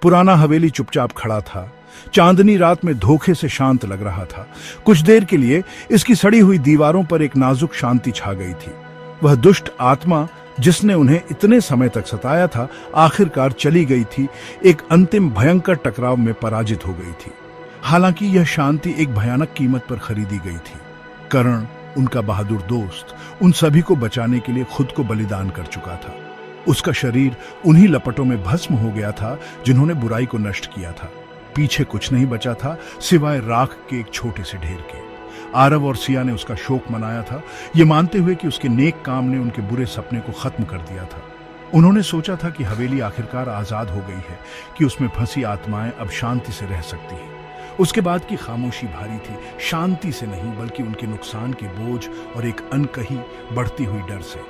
पुराना हवेली चुपचाप खड़ा था। चांदनी रात में धोखे से शांत लग रहा था। कुछ देर के लिए इसकी सड़ी हुई दीवारों पर एक नाजुक शांति छा गई थी। वह दुष्ट आत्मा जिसने उन्हें इतने समय तक सताया था, आखिरकार चली गई थी, एक अंतिम भयंकर टकराव में पराजित हो गई थी। हालांकि यह शांति एक भयानक कीमत पर खरीदी गई थी। कर्ण, उनका बहादुर दोस्त, उन सभी को बचाने के लिए खुद को बलिदान कर चुका था। उसका शरीर उन्हीं लपटों में भस्म हो गया था जिन्होंने बुराई को नष्ट किया था। पीछे कुछ नहीं बचा था सिवाय राख के एक छोटे से ढेर के। आरव और सिया ने उसका शोक मनाया था, ये मानते हुए कि उसके नेक काम ने उनके बुरे सपने को खत्म कर दिया था। उन्होंने सोचा था कि हवेली आखिरकार आजाद हो गई है, कि उसमें फंसी आत्माएं अब शांति से रह सकती हैं। उसके बाद की खामोशी भारी थी, शांति से नहीं बल्कि उनके नुकसान के बोझ और एक अनकही बढ़ती हुई डर से।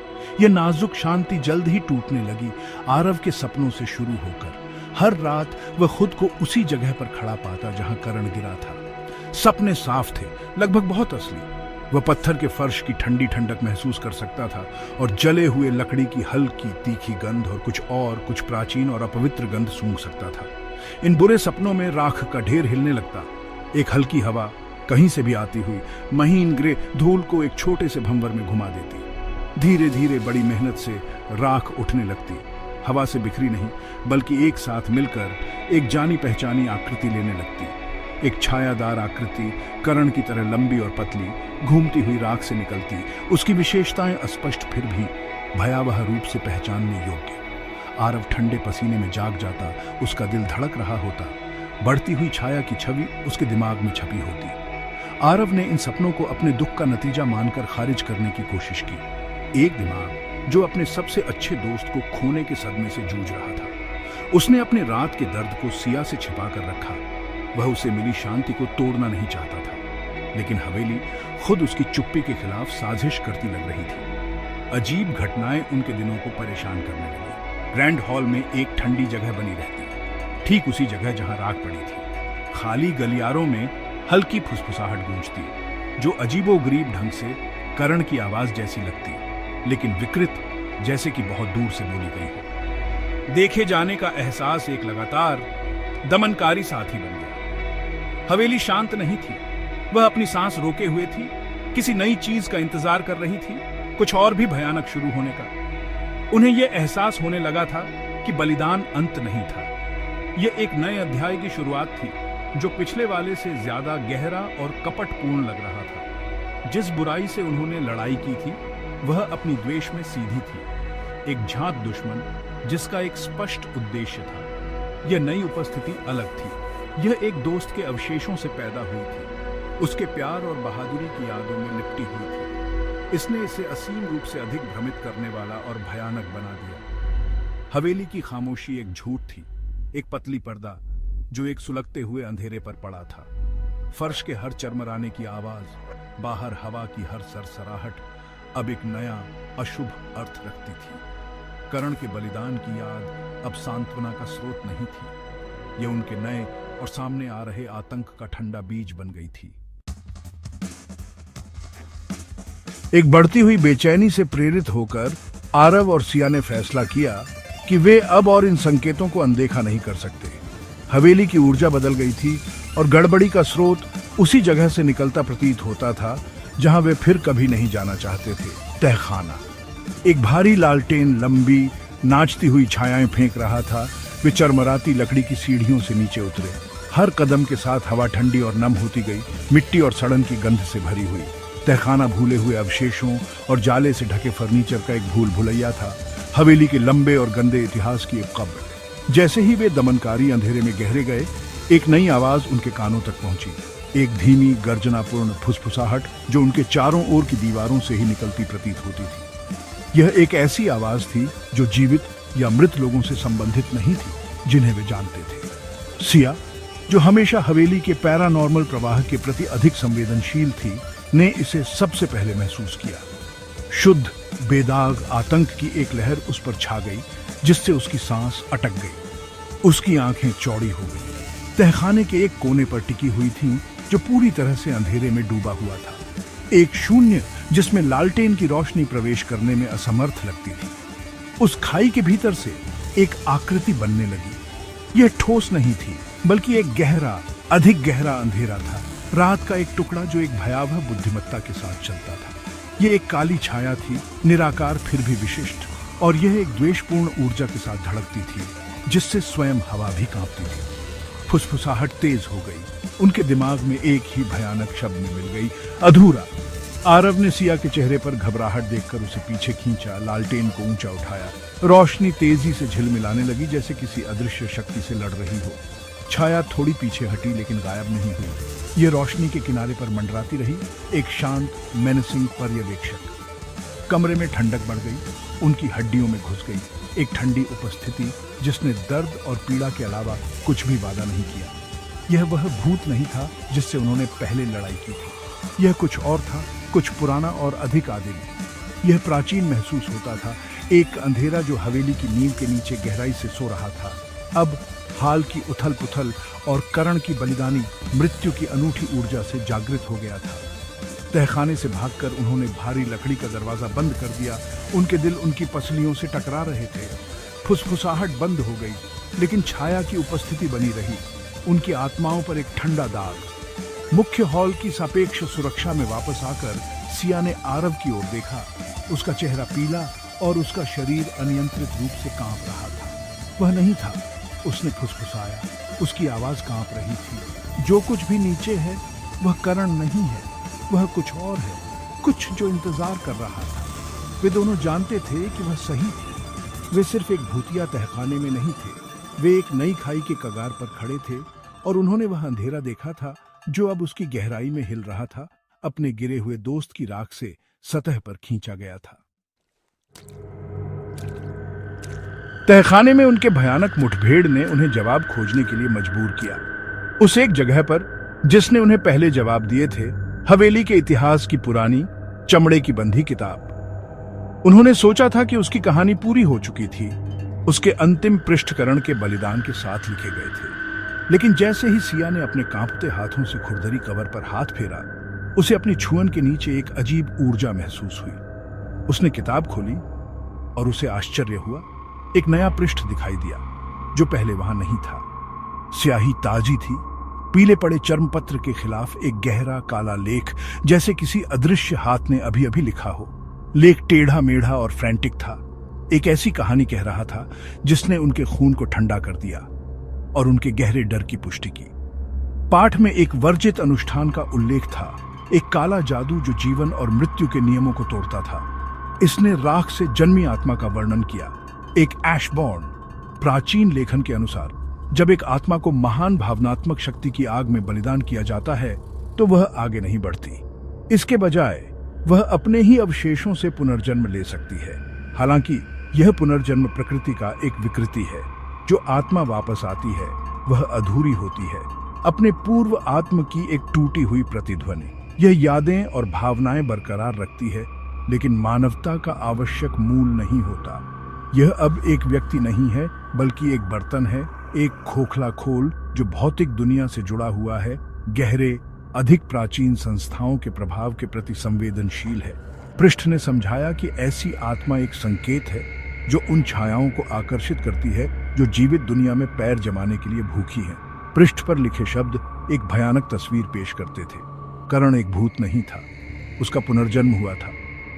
यह नाजुक शांति जल्द ही टूटने लगी, आरव के सपनों से शुरू होकर। हर रात वह खुद को उसी जगह पर खड़ा पाता जहां कर्ण गिरा था। सपने साफ थे, लगभग बहुत असली। वह पत्थर के फर्श की ठंडी ठंडक महसूस कर सकता था और जले हुए लकड़ी की हल्की तीखी गंध और कुछ प्राचीन और अपवित्र गंध सूंघ सकता था। इन बुरे सपनों में राख का ढेर हिलने लगता। एक हल्की हवा कहीं से भी आती हुई महीन ग्रे धूल को एक छोटे से भंवर में घुमा देती। धीरे धीरे बड़ी मेहनत से राख उठने लगती, हवा से बिखरी नहीं बल्कि एक साथ मिलकर एक जानी पहचानी आकृति लेने लगती। एक छायादार आकृति, कर्ण की तरह लंबी और पतली, घूमती हुई राख से निकलती। उसकी विशेषताएं अस्पष्ट फिर भी भयावह रूप से पहचानने योग्य। आरव ठंडे पसीने में जाग जाता, उसका दिल धड़क रहा होता। बढ़ती हुई छाया की छवि उसके दिमाग में छपी होती। आरव ने इन सपनों को अपने दुख का नतीजा मानकर खारिज करने की कोशिश की। एक दिमाग जो अपने सबसे अच्छे दोस्त को खोने के सदमे से जूझ रहा था। उसने अपने रात के दर्द को सिया से छिपा कर रखा। वह उसे मिली शांति को तोड़ना नहीं चाहता था, लेकिन हवेली खुद उसकी चुप्पी के खिलाफ साजिश करती लग रही थी। अजीब घटनाएं उनके दिनों को परेशान करने लगी। ग्रैंड हॉल में एक ठंडी जगह बनी रहती, ठीक उसी जगह जहां राख पड़ी थी। खाली गलियारों में हल्की फुसफुसाहट गूंजती, जो अजीबोगरीब ढंग से कर्ण की आवाज जैसी लगती, लेकिन विकृत, जैसे कि बहुत दूर से बोली गई हो। देखे जाने का एहसास एक लगातार दमनकारी साथी बन गया। हवेली शांत नहीं थी, वह अपनी सांस रोके हुए थी, किसी नई चीज का इंतजार कर रही थी, कुछ और भी भयानक शुरू होने का। उन्हें यह एहसास होने लगा था कि बलिदान अंत नहीं था, यह एक नए अध्याय की शुरुआत थी, जो पिछले वाले से ज्यादा गहरा और कपटपूर्ण लग रहा था। जिस बुराई से उन्होंने लड़ाई की थी, वह अपनी द्वेष में सीधी थी, एक झांक दुश्मन जिसका एक स्पष्ट उद्देश्य था। यह नई उपस्थिति अलग थी, यह एक दोस्त के अवशेषों से पैदा हुई थी, उसके प्यार और बहादुरी की यादों में लिपटी हुई थी। इसने इसे असीम रूप से अधिक भ्रमित करने वाला और भयानक बना दिया। हवेली की खामोशी एक झूठ थी, एक पतली पर्दा जो एक सुलगते हुए अंधेरे पर पड़ा था। फर्श के हर चरमराने की आवाज, बाहर हवा की हर सरसराहट अब एक नया अशुभ अर्थ रखती थी। कर्ण के बलिदान की याद अब सांत्वना का स्रोत नहीं थी, यह उनके नए और सामने आ रहे आतंक का ठंडा बीज बन गई थी। एक बढ़ती हुई बेचैनी से प्रेरित होकर आरव और सिया ने फैसला किया कि वे अब और इन संकेतों को अनदेखा नहीं कर सकते। हवेली की ऊर्जा बदल गई थी और गड़बड़ी का स्रोत उसी जगह से निकलता प्रतीत होता था जहां वे फिर कभी नहीं जाना चाहते थे, तहखाना। एक भारी लालटेन लंबी नाचती हुई छायाएं फेंक रहा था। वे चरमराती लकड़ी की सीढ़ियों से नीचे उतरे। हर कदम के साथ हवा ठंडी और नम होती गई, मिट्टी और सड़न की गंध से भरी हुई। तहखाना भूले हुए अवशेषों और जाले से ढके फर्नीचर का एक भूल भुलैया था, हवेली के लंबे और गंदे इतिहास की एक कब्र। जैसे ही वे दमनकारी अंधेरे में गहरे गए, एक नई आवाज उनके कानों तक पहुंची, एक धीमी गर्जनापूर्ण फुसफुसाहट जो उनके चारों ओर की दीवारों से ही निकलती प्रतीत होती थी। यह एक ऐसी आवाज थी जो जीवित या मृत लोगों से संबंधित नहीं थी जिन्हें वे जानते थे। सिया, जो हमेशा हवेली के पैरानॉर्मल प्रवाह के प्रति अधिक संवेदनशील थी, ने इसे सबसे पहले महसूस किया। शुद्ध बेदाग आतंक की एक लहर उस पर छा गई, जिससे उसकी सांस अटक गई। उसकी आंखें चौड़ी हो गई। तहखाने के एक कोने पर टिकी हुई थी जो पूरी तरह से अंधेरे में डूबा हुआ था, एक शून्य जिसमें लालटेन की रोशनी प्रवेश करने में असमर्थ लगती थी। उस खाई के भीतर से एक आकृति बनने लगी, यह ठोस नहीं थी, बल्कि एक गहरा, अधिक गहरा अंधेरा था। रात का एक टुकड़ा जो एक भयावह बुद्धिमत्ता के साथ चलता था। यह एक काली छाया थी, निराकार फिर भी विशिष्ट, और यह एक द्वेषपूर्ण ऊर्जा के साथ धड़कती थी, जिससे स्वयं हवा भी कांपती थी। फुसफुसाहट तेज हो गई। उनके दिमाग में एक ही भयानक शब्द में मिल गई, अधूरा। आरव ने सिया के चेहरे पर घबराहट देखकर उसे पीछे खींचा, लालटेन को ऊंचा उठाया। रोशनी तेजी से झिलमिलाने लगी, जैसे किसी अदृश्य शक्ति से लड़ रही हो। छाया थोड़ी पीछे हटी, लेकिन गायब नहीं हुई। ये रोशनी के किनारे पर मंडराती रही, एक शांत, मेनेसिंग पर्यवेक्षक। कमरे में ठंडक बढ़ गई, उनकी हड्डियों में घुस गई एक ठंडी उपस्थिति, जिसने दर्द और पीड़ा के अलावा कुछ भी वादा नहीं किया। यह वह भूत नहीं था जिससे उन्होंने पहले लड़ाई की थी। यह कुछ और था, कुछ पुराना और अधिक आदिम। यह प्राचीन महसूस होता था, एक अंधेरा जो हवेली की नींव के नीचे गहराई से सो रहा था, अब हाल की उथल पुथल और करण की बलिदानी मृत्यु की अनूठी ऊर्जा से जागृत हो गया था। तहखाने से भागकर उन्होंने भारी लकड़ी का दरवाजा बंद कर दिया। उनके दिल उनकी पसलियों से टकरा रहे थे। फुसफुसाहट बंद हो गई, लेकिन छाया की उपस्थिति बनी रही, उनकी आत्माओं पर एक ठंडा दाग। मुख्य हॉल की सापेक्ष सुरक्षा में वापस आकर सिया ने आरव की ओर देखा। उसका चेहरा पीला और उसका शरीर अनियंत्रित रूप से कांप रहा था। वह नहीं था, उसने फुसफुसाया। उसकी आवाज कांप रही थी, जो कुछ भी नीचे है वह करण नहीं है, वह कुछ और है, कुछ जो इंतजार कर रहा था। वे दोनों जानते थे कि वह सही थे। वे सिर्फ एक भूतिया तहखाने में नहीं थे, वे एक नई खाई के कगार पर खड़े थे, और उन्होंने वह अंधेरा देखा था जो अब उसकी गहराई में हिल रहा था, अपने गिरे हुए दोस्त की राख से सतह पर खींचा गया था। तहखाने में उनके भयानक मुठभेड़ ने उन्हें जवाब खोजने के लिए मजबूर किया। उस एक जगह पर जिसने उन्हें पहले जवाब दिए थे, हवेली के इतिहास की पुरानी चमड़े की बंधी किताब। उन्होंने सोचा था कि उसकी कहानी पूरी हो चुकी थी, उसके अंतिम पृष्ठ करण के बलिदान के साथ लिखे गए थे। लेकिन जैसे ही सिया ने अपने कांपते हाथों से खुरदरी कवर पर हाथ फेरा, उसे अपनी छुअन के नीचे एक अजीब ऊर्जा महसूस हुई। उसने किताब खोली और उसे आश्चर्य हुआ, एक नया पृष्ठ दिखाई दिया जो पहले वहां नहीं था। स्याही ताजी थी, पीले पड़े चर्मपत्र के खिलाफ एक गहरा काला लेख, जैसे किसी अदृश्य हाथ ने अभी अभी लिखा हो। लेख टेढ़ा मेढ़ा और फ्रैंटिक था, एक ऐसी कहानी कह रहा था जिसने उनके खून को ठंडा कर दिया और उनके गहरे डर की पुष्टि की। पाठ में एक वर्जित अनुष्ठान का उल्लेख था, एक काला जादू जो जीवन और मृत्यु के नियमों को तोड़ता था। इसने राख से जन्मी आत्मा का वर्णन किया, एक ऐशबॉर्न। प्राचीन लेखन के अनुसार जब एक आत्मा को महान भावनात्मक शक्ति की आग में बलिदान किया जाता है तो वह आगे नहीं बढ़ती, इसके बजाय वह अपने ही अवशेषों से पुनर्जन्म ले सकती है। हालांकि यह पुनर्जन्म प्रकृति का एक विकृति है। जो आत्मा वापस आती है वह अधूरी होती है, अपने पूर्व आत्म की एक टूटी हुई प्रतिध्वनि। यह यादें और भावनाएं बरकरार रखती है, लेकिन मानवता का आवश्यक मूल नहीं होता। यह अब एक व्यक्ति नहीं है, बल्कि एक बर्तन है, एक खोखला खोल जो भौतिक दुनिया से जुड़ा हुआ है, गहरे, अधिक प्राचीन संस्थाओं के प्रभाव के प्रति संवेदनशील है। पृष्ठ ने समझाया कि ऐसी आत्मा एक संकेत है जो उन छायाओं को आकर्षित करती है जो जीवित दुनिया में पैर जमाने के लिए भूखी हैं। पृष्ठ पर लिखे शब्द एक भयानक तस्वीर पेश करते थे। करण एक भूत नहीं था, उसका पुनर्जन्म हुआ था,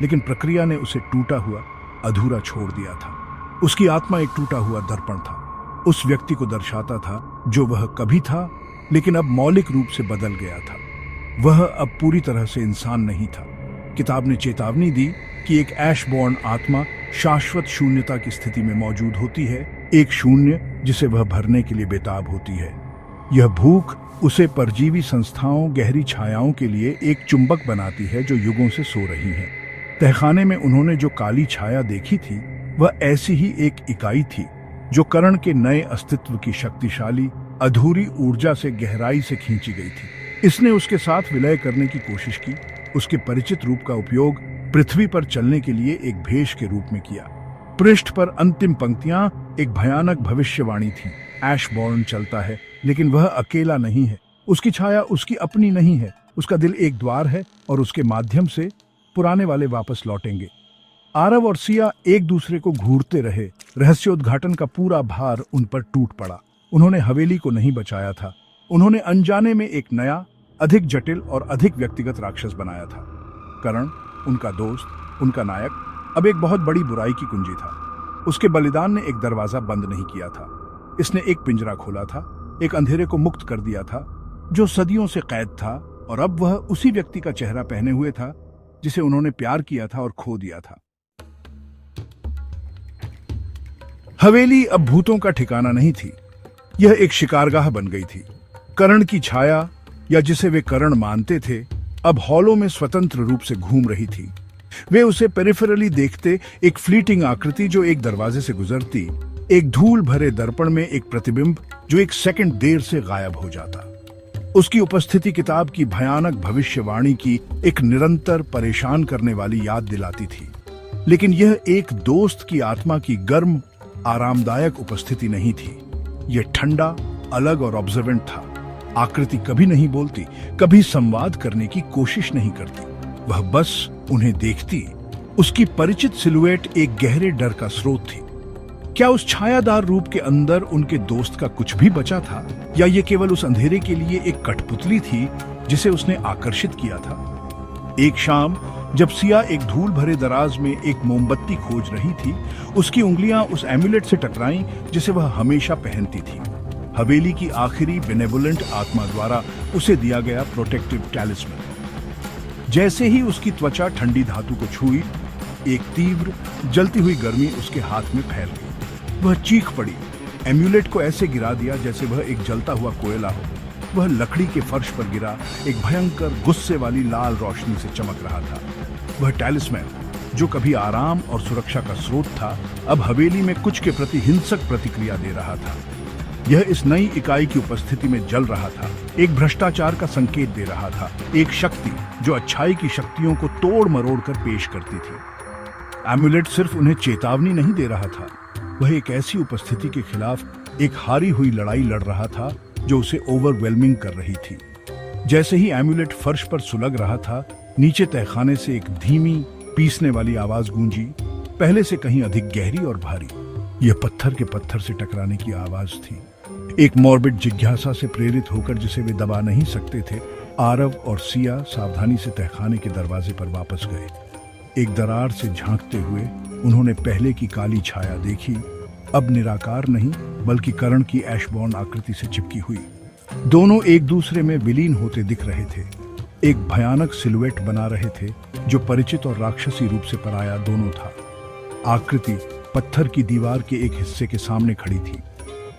लेकिन प्रक्रिया ने उसे टूटा हुआ, अधूरा छोड़ दिया था। उसकी आत्मा एक टूटा हुआ दर्पण था, उस व्यक्ति को दर्शाता था जो वह कभी था, लेकिन अब मौलिक रूप से बदल गया था। वह अब पूरी तरह से इंसान नहीं था। किताब ने चेतावनी दी कि एक ऐशबॉर्न आत्मा शाश्वत शून्यता की स्थिति में मौजूद होती है, एक शून्य जिसे वह भरने के लिए बेताब होती है। यह भूख उसे परजीवी संस्थाओं, गहरी छायाओं के लिए एक चुंबक बनाती है जो युगों से सो रही हैं। तहखाने में उन्होंने जो काली छाया देखी थी वह ऐसी ही एक इकाई थी जो करण के नए अस्तित्व की शक्तिशाली, अधूरी ऊर्जा से गहराई से खींची गई थी। इसने उसके साथ विलय करने की कोशिश की, उसके परिचित रूप का उपयोग पृथ्वी पर चलने के लिए एक भेष के रूप में किया। पृष्ठ पर अंतिम पंक्तियां एक भयानक भविष्यवाणी थी। ऐशबॉर्न चलता है, लेकिन वह अकेला नहीं है, उसकी छाया उसकी अपनी नहीं है। उसका दिल एक द्वार है और उसके माध्यम से पुराने वाले वापस लौटेंगे। आरव और सिया एक दूसरे को घूरते रहे, रहस्योद्घाटन का पूरा भार उन पर टूट पड़ा। उन्होंने हवेली को नहीं बचाया था, उन्होंने अनजाने में एक नया, अधिक जटिल और अधिक व्यक्तिगत राक्षस बनाया था। करण, उनका दोस्त, उनका नायक, अब एक बहुत बड़ी बुराई की कुंजी था। उसके बलिदान ने एक दरवाजा बंद नहीं किया था, इसने एक पिंजरा खोला था, एक अंधेरे को मुक्त कर दिया था जो सदियों से कैद था, और अब वह उसी व्यक्ति का चेहरा पहने हुए था जिसे उन्होंने प्यार किया था और खो दिया था। हवेली अब भूतों का ठिकाना नहीं थी, यह एक शिकारगाह बन गई थी। करण की छाया, या जिसे वे करण मानते थे, अब हॉलों में स्वतंत्र रूप से घूम रही थी। वे उसे पेरिफेरली देखते, एक फ्लीटिंग आकृति जो एक दरवाजे से गुजरती, एक धूल भरे दर्पण में एक प्रतिबिंब जो एक सेकंड देर से गायब हो जाता। उसकी उपस्थिति किताब की भयानक भविष्यवाणी की एक निरंतर परेशान करने वाली याद दिलाती थी। लेकिन यह एक दोस्त की आत्मा की गर्म, आरामदायक उपस्थिति नहीं थी। यह ठंडा, अलग और ऑब्जर्वेंट था। आकृति कभी नहीं बोलती, कभी संवाद करने की कोशिश नहीं करती, वह बस उन्हें देखती। उसकी परिचित सिलुएट एक गहरे डर का स्रोत थी। क्या उस छायादार रूप के अंदर उनके दोस्त का कुछ भी बचा था, या ये केवल उस अंधेरे के लिए एक कठपुतली थी जिसे उसने आकर्षित किया था? एक शाम जब सिया एक धूल भरे दराज में एक मोमबत्ती खोज रही थी, उसकी उंगलियां उस एम्युलेट से टकराईं जिसे वह हमेशा पहनती थी। हवेली की आखिरी बेनेवोलेंट आत्मा द्वारा उसे दिया गया प्रोटेक्टिव टैलिस्मैन। जैसे ही उसकी त्वचा ठंडी धातु को छुई, एक तीव्र जलती हुई गर्मी उसके हाथ में फैल गई। वह चीख पड़ी, एम्युलेट को ऐसे गिरा दिया जैसे वह एक जलता हुआ कोयला हो। वह लकड़ी के फर्श पर गिरा, एक भयंकर गुस्से वाली लाल रोशनी से चमक रहा था। वह टैलिस्मैन, जो कभी आराम और सुरक्षा का स्रोत था, अब हवेली में कुछ के प्रति हिंसक प्रतिक्रिया दे रहा था। यह इस नई इकाई की उपस्थिति में जल रहा था, एक भ्रष्टाचार का संकेत दे रहा था, एक शक्ति जो अच्छाई की शक्तियों को तोड़ मरोड़ कर पेश करती थी। एम्युलेट सिर्फ उन्हें चेतावनी नहीं दे रहा था, वह एक ऐसी उपस्थिति के खिलाफ एक हारी हुई लड़ाई लड़ रहा था जो उसे ओवरवेलमिंग कर रही थी। जैसे ही एम्युलेट फर्श पर सुलग रहा था, नीचे तहखाने से एक धीमी, पीसने वाली आवाज गूंजी, पहले से कहीं अधिक गहरी और भारी। यह पत्थर के पत्थर से टकराने की आवाज थी। एक मॉर्बिड जिज्ञासा से प्रेरित होकर जिसे वे दबा नहीं सकते थे, आरव और सिया सावधानी से तहखाने के दरवाजे पर वापस गए। एक दरार से झांकते हुए उन्होंने पहले की काली छाया देखी, अब निराकार नहीं बल्कि करण की ऐशबॉर्न आकृति से चिपकी हुई। दोनों एक दूसरे में विलीन होते दिख रहे थे, एक भयानक सिलुएट बना रहे थे जो परिचित और राक्षसी रूप से पराया दोनों था। आकृति पत्थर की दीवार के एक हिस्से के सामने खड़ी थी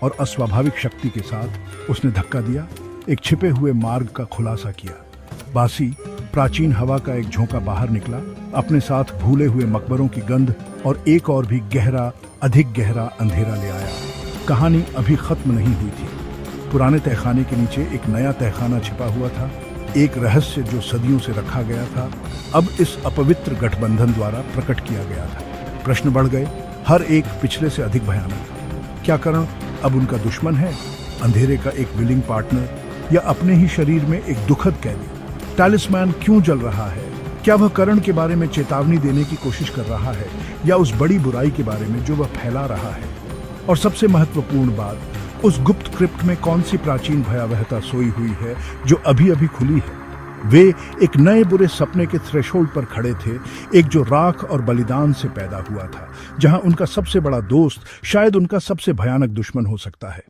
और अस्वाभाविक शक्ति के साथ उसने धक्का दिया, एक छिपे हुए मार्ग का खुलासा किया। बासी, प्राचीन हवा का एक झोंका बाहर निकला, अपने साथ भूले हुए मकबरों की गंध और एक और भी गहरा, अधिक गहरा अंधेरा ले आया। कहानी अभी खत्म नहीं हुई थी। पुराने तहखाने के नीचे एक नया तहखाना छिपा हुआ था, एक रहस्य जो सदियों से रखा गया था, अब इस अपवित्र गठबंधन द्वारा प्रकट किया गया था। प्रश्न बढ़ गए, हर एक पिछले से अधिक भयानक। क्या करण अब उनका दुश्मन है, अंधेरे का एक विलिंग पार्टनर, या अपने ही शरीर में एक दुखद कैदी? टैलिस्मैन क्यों जल रहा है? क्या वह करण के बारे में चेतावनी देने की कोशिश कर रहा है, या उस बड़ी बुराई के बारे में जो वह फैला रहा है? और सबसे महत्वपूर्ण बात, उस गुप्त क्रिप्ट में कौन सी प्राचीन भयावहता सोई हुई है जो अभी अभी खुली है? वे एक नए बुरे सपने के थ्रेशोल्ड पर खड़े थे, एक जो राख और बलिदान से पैदा हुआ था, जहां उनका सबसे बड़ा दोस्त शायद उनका सबसे भयानक दुश्मन हो सकता है।